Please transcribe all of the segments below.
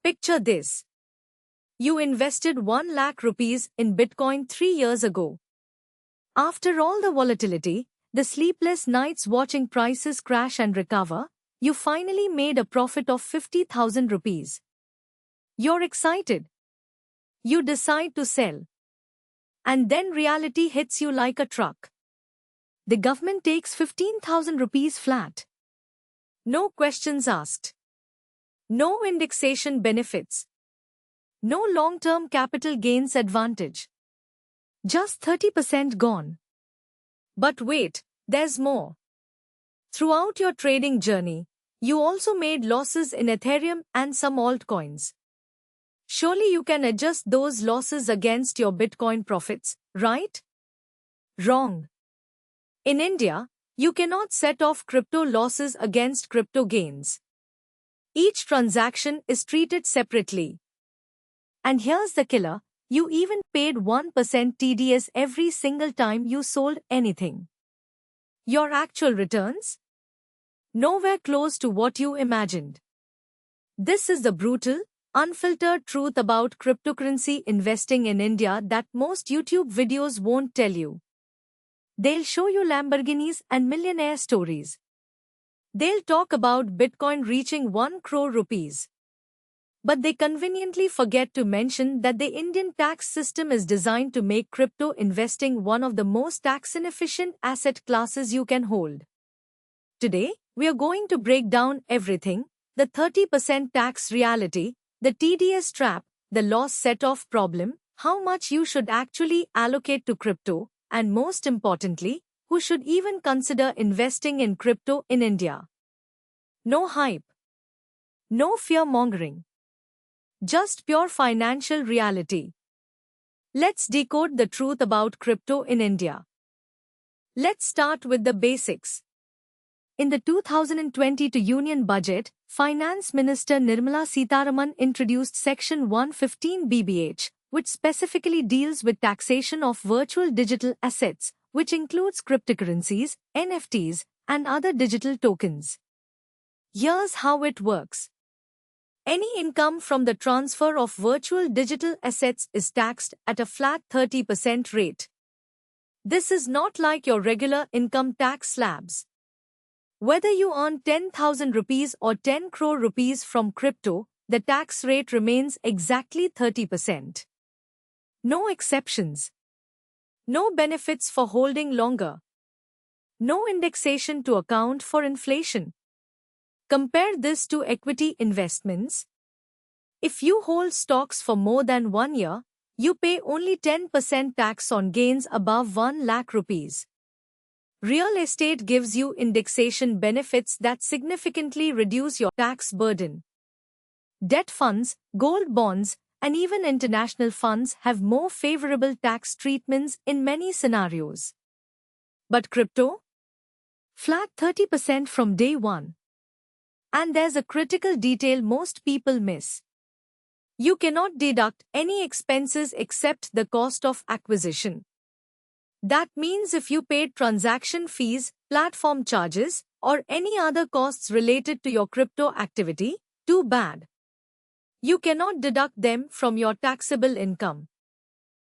Picture this. You invested 1 lakh rupees in Bitcoin 3 years ago. After all the volatility, the sleepless nights watching prices crash and recover, you finally made a profit of 50,000 rupees. You're excited. You decide to sell. And then reality hits you like a truck. The government takes 15,000 rupees flat. No questions asked. No indexation benefits. No long-term capital gains advantage. Just 30% gone. But wait, there's more. Throughout your trading journey, you also made losses in Ethereum and some altcoins. Surely you can adjust those losses against your Bitcoin profits, right? Wrong. In India, you cannot set off crypto losses against crypto gains. Each transaction is treated separately. And here's the killer, you even paid 1% TDS every single time you sold anything. Your actual returns? Nowhere close to what you imagined. This is the brutal, unfiltered truth about cryptocurrency investing in India that most YouTube videos won't tell you. They'll show you Lamborghinis and millionaire stories. They'll talk about Bitcoin reaching 1 crore rupees. But they conveniently forget to mention that the Indian tax system is designed to make crypto investing one of the most tax-inefficient asset classes you can hold. Today, we are going to break down everything: the 30% tax reality, the TDS trap, the loss set-off problem, how much you should actually allocate to crypto, and most importantly, who should even consider investing in crypto in India. No hype. No fear-mongering. Just pure financial reality. Let's decode the truth about crypto in India. Let's start with the basics. In the 2022 Union Budget, Finance Minister Nirmala Sitharaman introduced Section 115 BBH, which specifically deals with taxation of virtual digital assets, which includes cryptocurrencies, NFTs, and other digital tokens. Here's how it works. Any income from the transfer of virtual digital assets is taxed at a flat 30% rate. This is not like your regular income tax slabs. Whether you earn 10,000 rupees or 10 crore rupees from crypto, the tax rate remains exactly 30%. No exceptions. No benefits for holding longer. No indexation to account for inflation. Compare this to equity investments. If you hold stocks for more than 1 year, you pay only 10% tax on gains above 1 lakh rupees. Real estate gives you indexation benefits that significantly reduce your tax burden. Debt funds, gold bonds, and even international funds have more favorable tax treatments in many scenarios. But crypto? Flat 30% from day one. And there's a critical detail most people miss. You cannot deduct any expenses except the cost of acquisition. That means if you paid transaction fees, platform charges, or any other costs related to your crypto activity, too bad. You cannot deduct them from your taxable income.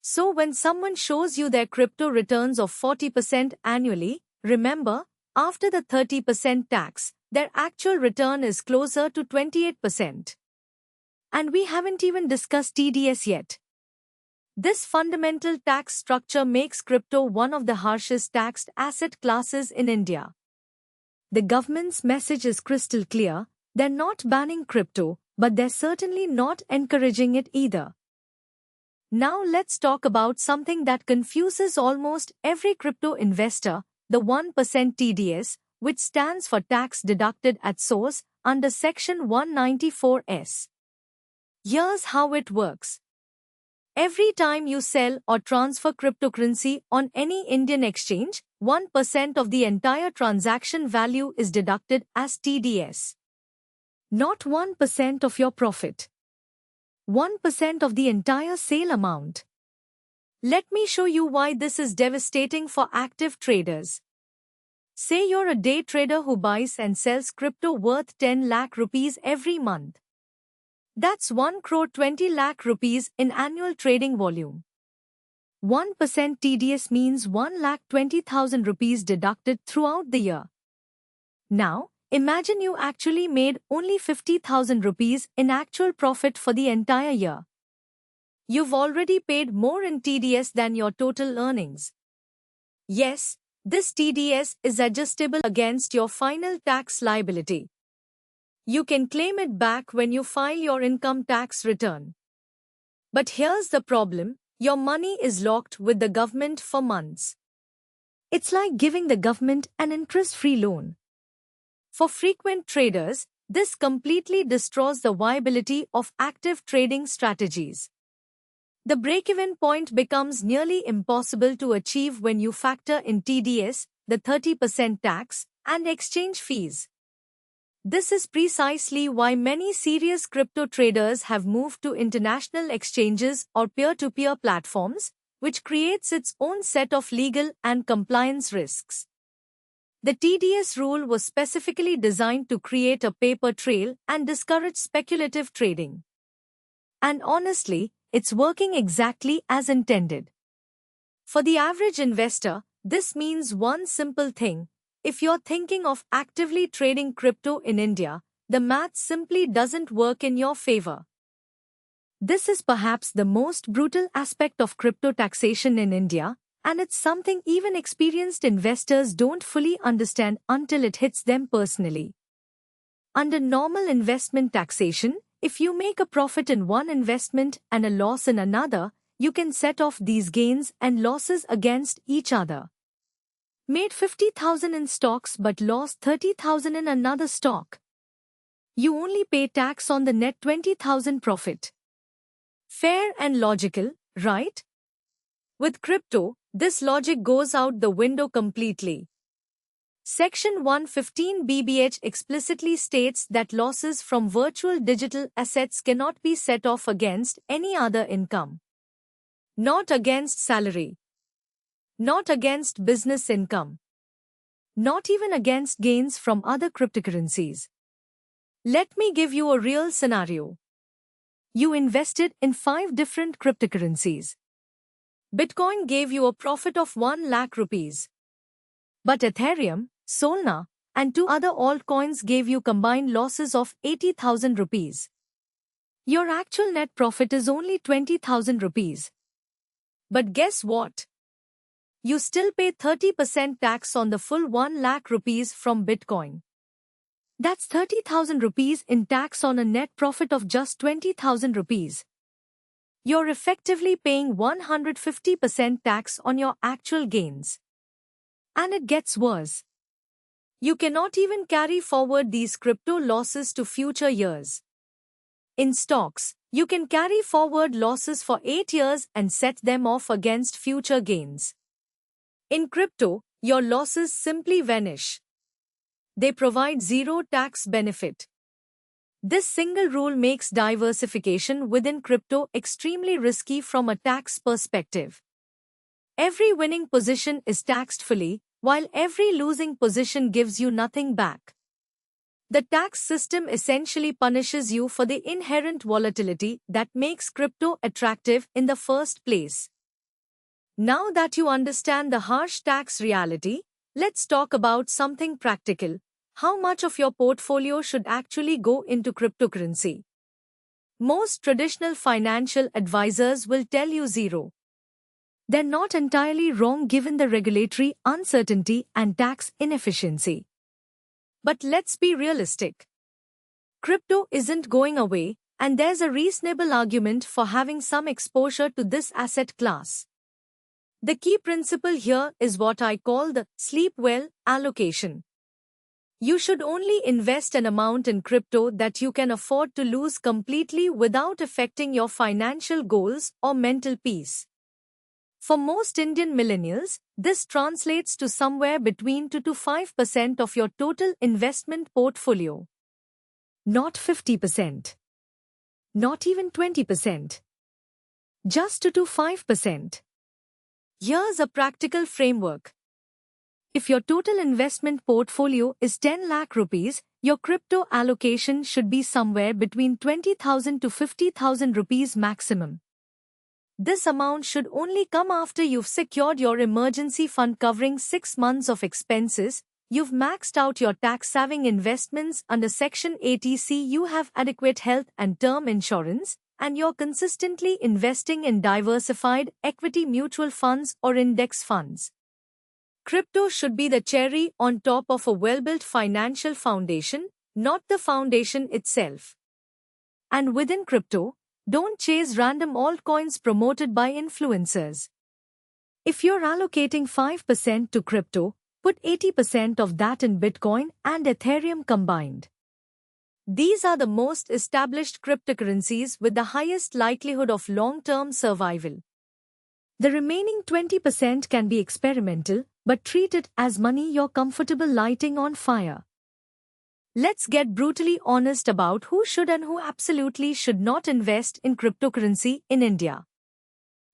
So when someone shows you their crypto returns of 40% annually, remember, after the 30% tax, their actual return is closer to 28%. And we haven't even discussed TDS yet. This fundamental tax structure makes crypto one of the harshest taxed asset classes in India. The government's message is crystal clear: they're not banning crypto, but they're certainly not encouraging it either. Now let's talk about something that confuses almost every crypto investor: the 1% TDS, which stands for tax deducted at source under Section 194S. Here's how it works. Every time you sell or transfer cryptocurrency on any Indian exchange, 1% of the entire transaction value is deducted as TDS. Not 1% of your profit. 1% of the entire sale amount. Let me show you why this is devastating for active traders. Say you're a day trader who buys and sells crypto worth 10 lakh rupees every month. That's 1 crore 20 lakh rupees in annual trading volume. 1% TDS means 1,20,000 rupees deducted throughout the year. Now, imagine you actually made only 50,000 rupees in actual profit for the entire year. You've already paid more in TDS than your total earnings. Yes, this TDS is adjustable against your final tax liability. You can claim it back when you file your income tax return. But here's the problem, your money is locked with the government for months. It's like giving the government an interest-free loan. For frequent traders, this completely destroys the viability of active trading strategies. The break-even point becomes nearly impossible to achieve when you factor in TDS, the 30% tax, and exchange fees. This is precisely why many serious crypto traders have moved to international exchanges or peer-to-peer platforms, which creates its own set of legal and compliance risks. The TDS rule was specifically designed to create a paper trail and discourage speculative trading. And honestly, it's working exactly as intended. For the average investor, this means one simple thing. If you're thinking of actively trading crypto in India, the math simply doesn't work in your favor. This is perhaps the most brutal aspect of crypto taxation in India, and it's something even experienced investors don't fully understand until it hits them personally. Under normal investment taxation, if you make a profit in one investment and a loss in another, you can set off these gains and losses against each other. Made 50,000 in stocks but lost 30,000 in another stock. You only pay tax on the net 20,000 profit. Fair and logical, right? With crypto, this logic goes out the window completely. Section 115 BBH explicitly states that losses from virtual digital assets cannot be set off against any other income. Not against salary. Not against business income. Not even against gains from other cryptocurrencies. Let me give you a real scenario. You invested in 5 different cryptocurrencies. Bitcoin gave you a profit of 1 lakh rupees. But Ethereum, Solana, and 2 other altcoins gave you combined losses of 80,000 rupees. Your actual net profit is only 20,000 rupees. But guess what? You still pay 30% tax on the full 1 lakh rupees from Bitcoin. That's 30,000 rupees in tax on a net profit of just 20,000 rupees. You're effectively paying 150% tax on your actual gains. And it gets worse. You cannot even carry forward these crypto losses to future years. In stocks, you can carry forward losses for 8 years and set them off against future gains. In crypto, your losses simply vanish. They provide zero tax benefit. This single rule makes diversification within crypto extremely risky from a tax perspective. Every winning position is taxed fully, while every losing position gives you nothing back. The tax system essentially punishes you for the inherent volatility that makes crypto attractive in the first place. Now that you understand the harsh tax reality, let's talk about something practical. How much of your portfolio should actually go into cryptocurrency? Most traditional financial advisors will tell you zero. They're not entirely wrong given the regulatory uncertainty and tax inefficiency. But let's be realistic. Crypto isn't going away, and there's a reasonable argument for having some exposure to this asset class. The key principle here is what I call the sleep well allocation. You should only invest an amount in crypto that you can afford to lose completely without affecting your financial goals or mental peace. For most Indian millennials, this translates to somewhere between 2 to 5% of your total investment portfolio. Not 50%. Not even 20%. Just 2 to 5%. Here's a practical framework. If your total investment portfolio is 10 lakh rupees, your crypto allocation should be somewhere between 20,000 to 50,000 rupees maximum. This amount should only come after you've secured your emergency fund covering 6 months of expenses, you've maxed out your tax-saving investments under Section 80C, you have adequate health and term insurance, and you're consistently investing in diversified equity mutual funds or index funds. Crypto should be the cherry on top of a well-built financial foundation, not the foundation itself. And within crypto, don't chase random altcoins promoted by influencers. If you're allocating 5% to crypto, put 80% of that in Bitcoin and Ethereum combined. These are the most established cryptocurrencies with the highest likelihood of long-term survival. The remaining 20% can be experimental, but treat it as money you're comfortable lighting on fire. Let's get brutally honest about who should and who absolutely should not invest in cryptocurrency in India.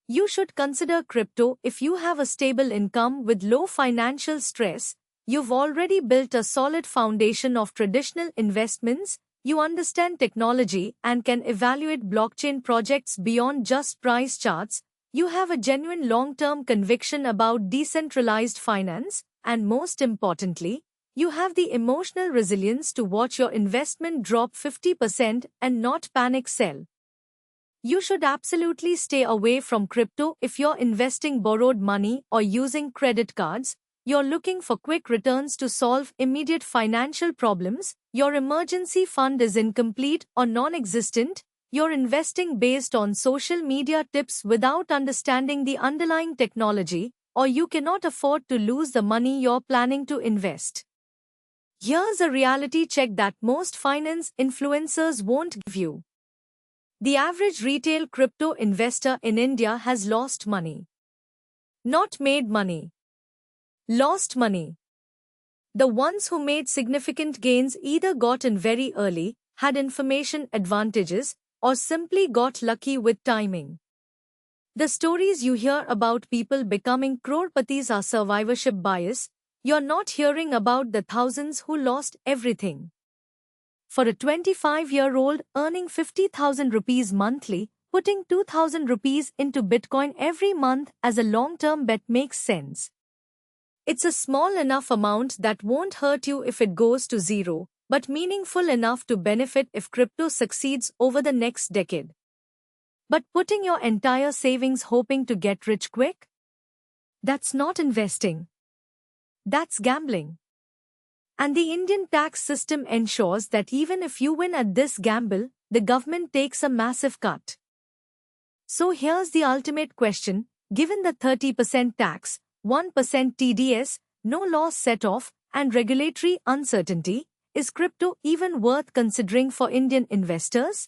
You should consider crypto if you have a stable income with low financial stress, you've already built a solid foundation of traditional investments, you understand technology and can evaluate blockchain projects beyond just price charts, you have a genuine long-term conviction about decentralized finance, and most importantly, you have the emotional resilience to watch your investment drop 50% and not panic sell. You should absolutely stay away from crypto if you're investing borrowed money or using credit cards, you're looking for quick returns to solve immediate financial problems, your emergency fund is incomplete or non-existent, you're investing based on social media tips without understanding the underlying technology, or you cannot afford to lose the money you're planning to invest. Here's a reality check that most finance influencers won't give you. The average retail crypto investor in India has lost money. Not made money. Lost money. The ones who made significant gains either got in very early, had information advantages, or simply got lucky with timing. The stories you hear about people becoming crorepati's are survivorship bias. You're not hearing about the thousands who lost everything. For a 25-year-old earning 50,000 rupees monthly, putting 2,000 rupees into Bitcoin every month as a long-term bet makes sense. It's a small enough amount that won't hurt you if it goes to zero, but meaningful enough to benefit if crypto succeeds over the next decade. But putting your entire savings hoping to get rich quick? That's not investing. That's gambling. And the Indian tax system ensures that even if you win at this gamble, the government takes a massive cut. So here's the ultimate question, given the 30% tax, 1% TDS, no loss set-off, and regulatory uncertainty, is crypto even worth considering for Indian investors?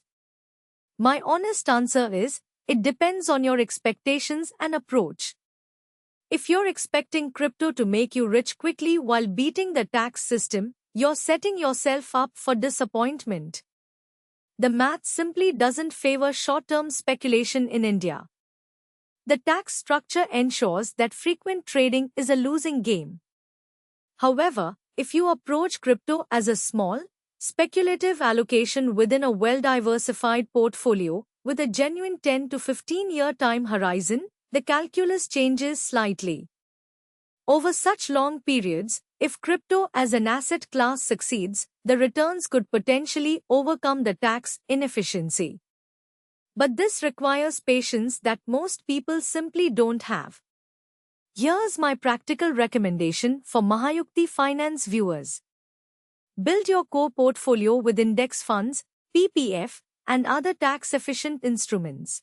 My honest answer is, it depends on your expectations and approach. If you're expecting crypto to make you rich quickly while beating the tax system, you're setting yourself up for disappointment. The math simply doesn't favor short-term speculation in India. The tax structure ensures that frequent trading is a losing game. However, if you approach crypto as a small, speculative allocation within a well-diversified portfolio with a genuine 10 to 15-year time horizon, the calculus changes slightly. Over such long periods, if crypto as an asset class succeeds, the returns could potentially overcome the tax inefficiency. But this requires patience that most people simply don't have. Here's my practical recommendation for Mahayukti Finance viewers. Build your core portfolio with index funds, PPF, and other tax-efficient instruments.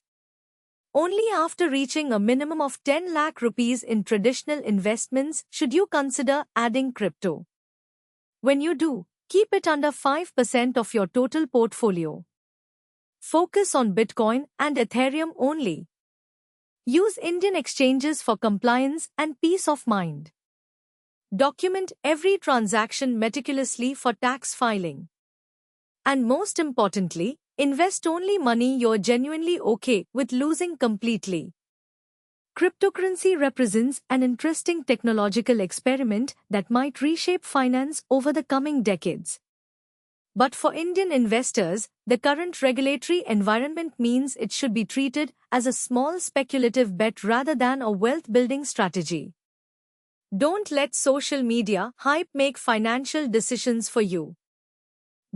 Only after reaching a minimum of 10 lakh rupees in traditional investments should you consider adding crypto. When you do, keep it under 5% of your total portfolio. Focus on Bitcoin and Ethereum only. Use Indian exchanges for compliance and peace of mind. Document every transaction meticulously for tax filing. And most importantly, invest only money you're genuinely okay with losing completely. Cryptocurrency represents an interesting technological experiment that might reshape finance over the coming decades. But for Indian investors, the current regulatory environment means it should be treated as a small speculative bet rather than a wealth-building strategy. Don't let social media hype make financial decisions for you.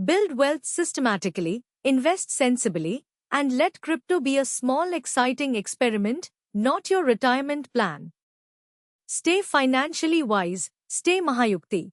Build wealth systematically, invest sensibly, and let crypto be a small exciting experiment, not your retirement plan. Stay financially wise, stay Mahayukti.